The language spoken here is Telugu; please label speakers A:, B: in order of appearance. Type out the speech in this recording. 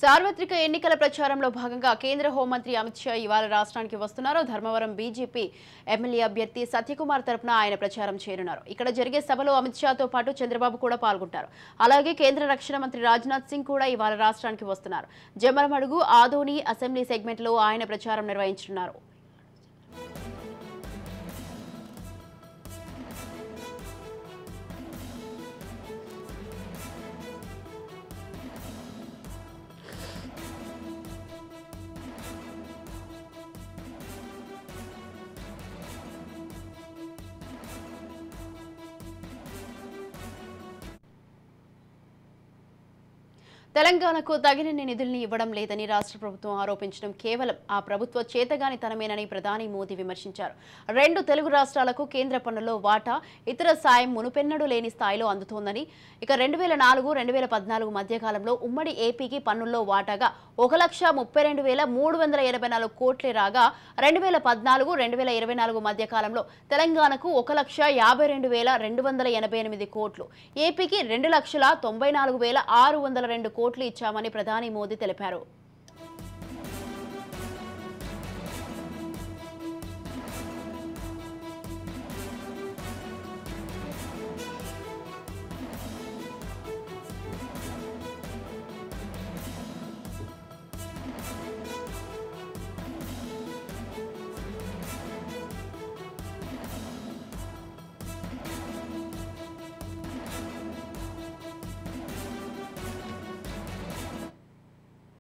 A: సార్వత్రిక ఎన్నికల ప్రచారంలో భాగంగా కేంద్ర హోంమంత్రి అమిత్ షా ఇవాళ రాష్ట్రానికి వస్తున్నారు. ధర్మవరం బీజేపీ ఎమ్మెల్యే అభ్యర్థి సత్యకుమార్ తరపున ఆయన ప్రచారం చేయనున్నారు. ఇక్కడ జరిగే సభలో అమిత్ షాతో పాటు చంద్రబాబు కూడా పాల్గొంటారు. అలాగే కేంద్ర రక్షణ మంత్రి రాజ్నాథ్ సింగ్ కూడా ఇవాళ రాష్ట్రానికి వస్తున్నారు. జమ్మలమడుగు, ఆదోని అసెంబ్లీ సెగ్మెంట్లో ఆయన ప్రచారం నిర్వహించనున్నారు. తెలంగాణకు తగినన్ని నిధుల్ని ఇవ్వడం లేదని రాష్ట్ర ప్రభుత్వం ఆరోపించడం కేవలం ఆ ప్రభుత్వ చేతగానితనమేనని ప్రధాని మోదీ విమర్శించారు. 2 తెలుగు రాష్ట్రాలకు కేంద్ర పన్నుల్లో వాటా ఇతర సాయం మునుపెన్నడూ లేని స్థాయిలో అందుతోందని, ఇక 2004-2014 మధ్యకాలంలో ఉమ్మడి ఏపీకి పన్నుల్లో వాటాగా 1,32,384 కోట్లే రాగా 2014-2024 మధ్యకాలంలో తెలంగాణకు 1,52,288 కోట్లు, ఏపీకి 2,94,602 కోట్లు ఇచ్చామని ప్రధాని మోదీ తెలిపారు.